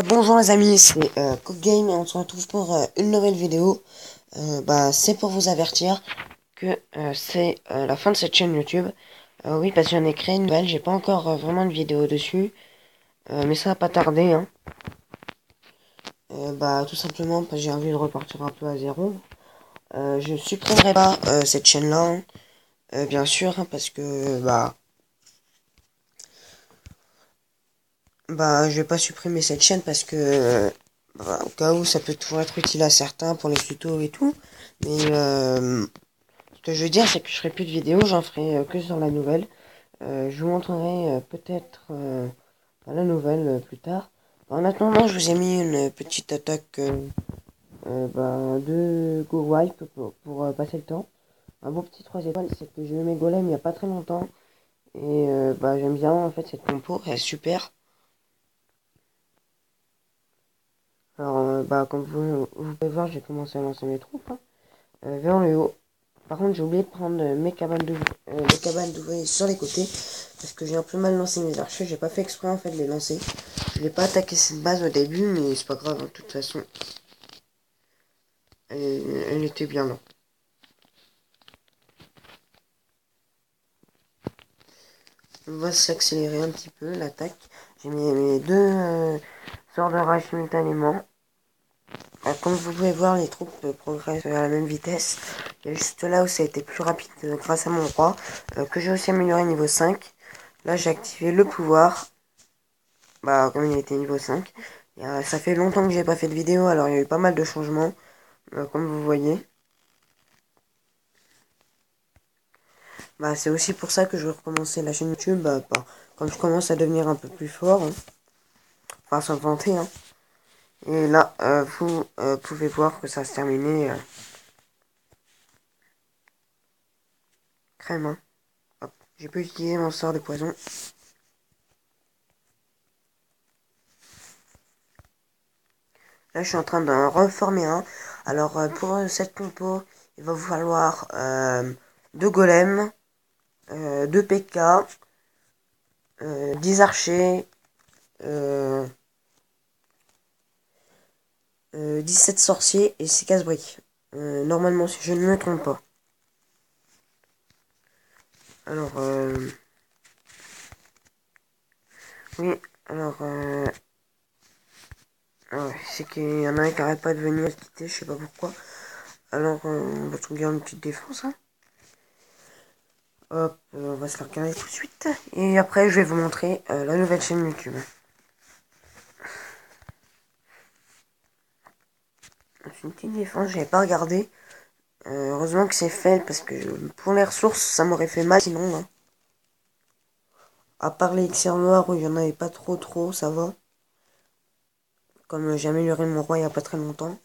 Bonjour les amis, c'est Cook Game et on se retrouve pour une nouvelle vidéo. C'est pour vous avertir que c'est la fin de cette chaîne YouTube. Oui, parce que j'en ai créé une nouvelle, j'ai pas encore vraiment de vidéo dessus, mais ça va pas tarder. Hein. Tout simplement parce que j'ai envie de repartir un peu à zéro. Je supprimerai pas cette chaîne-là, hein, bien sûr, hein, parce que je vais pas supprimer cette chaîne parce que au cas où ça peut toujours être utile à certains pour les tutos et tout. Mais ce que je veux dire, c'est que je ferai plus de vidéos, j'en ferai que sur la nouvelle. Je vous montrerai peut-être la nouvelle plus tard. En attendant, je vous ai mis une petite attaque de Go Wipe pour passer le temps. Un beau petit 3 étoiles, c'est que j'ai eu mes golems il n'y a pas très longtemps. Et j'aime bien en fait cette compo, elle est super. Alors, comme vous pouvez voir, j'ai commencé à lancer mes troupes hein, vers le haut. Par contre, j'ai oublié de prendre les cabanes d'ouvriers sur les côtés parce que j'ai un peu mal lancé mes archers. J'ai pas fait exprès en fait de les lancer. Je n'ai pas attaqué cette base au début, mais c'est pas grave. Hein, de toute façon, elle était bien là. On va s'accélérer un petit peu l'attaque. J'ai mis mes deux sorts de rage simultanément. Comme vous pouvez voir, les troupes progressent à la même vitesse. Il y a juste là où ça a été plus rapide grâce à mon roi, que j'ai aussi amélioré niveau 5. Là, j'ai activé le pouvoir, comme il était niveau 5. Ça fait longtemps que j'ai pas fait de vidéo, alors il y a eu pas mal de changements, comme vous voyez. C'est aussi pour ça que je vais recommencer la chaîne YouTube, quand je commence à devenir un peu plus fort. Hein. Enfin, sans vanter, hein. Et là, vous pouvez voir que ça se terminer crème. Hein. Hop, j'ai pu utiliser mon sort de poison. Là, je suis en train d'en reformer un. Alors, pour cette compo, il va vous falloir 2 golems, 2 PK, 10 archers, 17 sorciers et 6 casse-briques. Normalement, si je ne me trompe pas. Alors, oui, alors, c'est qu'il y en a un qui arrête pas de venir se quitter, je sais pas pourquoi. Alors, on va trouver une petite défense, hein. Hop, on va se faire carrer tout de suite. Et après, je vais vous montrer la nouvelle chaîne YouTube. C'est une petite défense, j'avais pas regardé. Heureusement que c'est fait, parce que pour les ressources, ça m'aurait fait mal sinon. Hein. À part les XR noirs où il y en avait pas trop, ça va. Comme j'ai amélioré mon roi il y a pas très longtemps.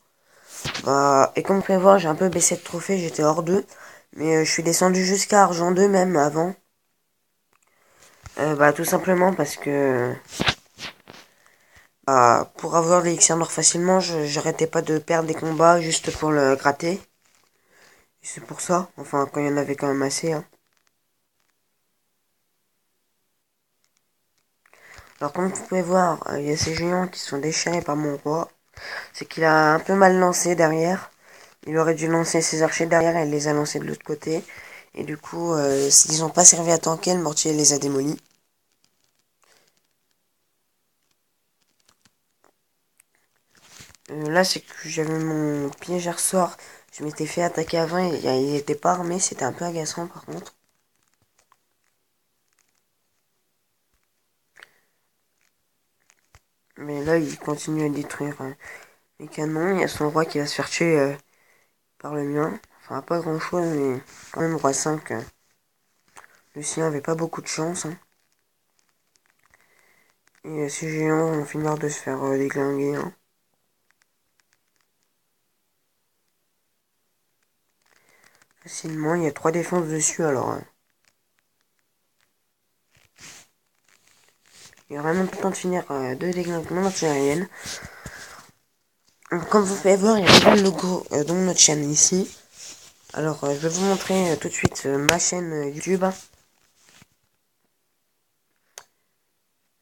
Et comme vous pouvez voir, j'ai un peu baissé de trophée, j'étais hors 2. Mais je suis descendu jusqu'à argent 2 même avant. Tout simplement parce que pour avoir les XR noirs facilement, j'arrêtais pas de perdre des combats juste pour le gratter. C'est pour ça, enfin quand il y en avait quand même assez. Hein. Alors comme vous pouvez voir, il y a ces géants qui sont déchirés par mon roi. C'est qu'il a un peu mal lancé derrière. Il aurait dû lancer ses archers derrière et il les a lancés de l'autre côté. Et du coup, ils n'ont pas servi à tanker, le mortier les a démolis. Là, c'est que j'avais mon piège à ressort. Je m'étais fait attaquer avant et il n'était pas armé. C'était un peu agaçant par contre. Mais là, il continue à détruire les canons. Il y a son roi qui va se faire tuer par le mien. Enfin, pas grand chose, mais quand même, roi 5. Le sien avait pas beaucoup de chance. Hein. Et ces géants vont finir de se faire déglinguer. Hein. Facilement, il y a 3 défenses dessus alors. Hein. Il y aura même pas le temps de finir 2 déglinguements aériennes. Comme vous pouvez voir, il y a déjà le logo de notre chaîne ici. Alors, je vais vous montrer tout de suite ma chaîne YouTube.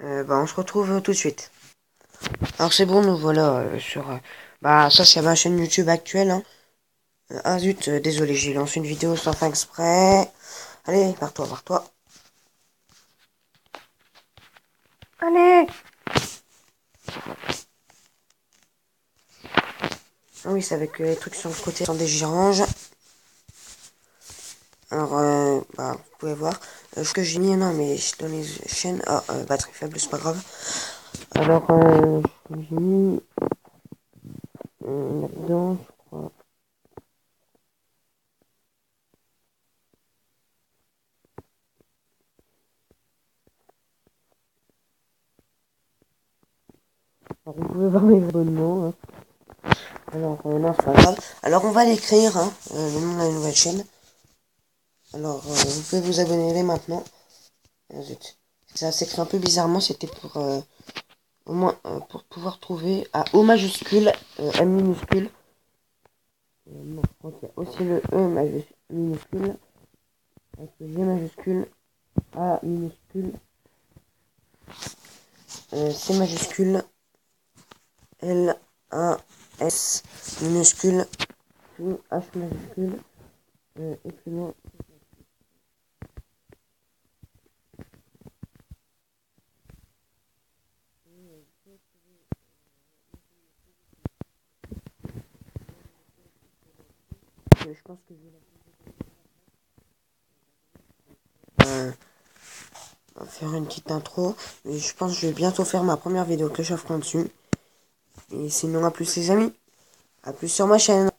On se retrouve tout de suite. Alors c'est bon, nous voilà sur... bah ça c'est ma chaîne YouTube actuelle. Hein. Ah zut, désolé, j'ai lancé une vidéo sans faire exprès. Allez, pars-toi, pars-toi. Allez. Ah oui, c'est avec les trucs sur le côté sont des giranges. Alors, bah, vous pouvez voir. Ce que j'ai mis, non, mais dans les chaînes... Ah, batterie faible, c'est pas grave. Alors, j'ai mis là-dedans, je crois. Alors, vous pouvez voir mes abonnements. Hein. Alors, non, c'est pas grave. Alors, on va l'écrire, hein, le nom de la nouvelle chaîne. Alors, vous pouvez vous abonner dès maintenant. Zut. Ça s'écrit un peu bizarrement, c'était pour... au moins, pour pouvoir trouver à O majuscule, M minuscule. Non, je crois qu'il y a aussi le E minuscule. Avec le G majuscule, A minuscule, C majuscule, L, A, S minuscule, puis H majuscule, et plus loin. Je pense que je vais faire une petite intro. Mais je pense que je vais bientôt faire ma première vidéo que j'offre dessus. Et sinon, à plus les amis. À plus sur ma chaîne.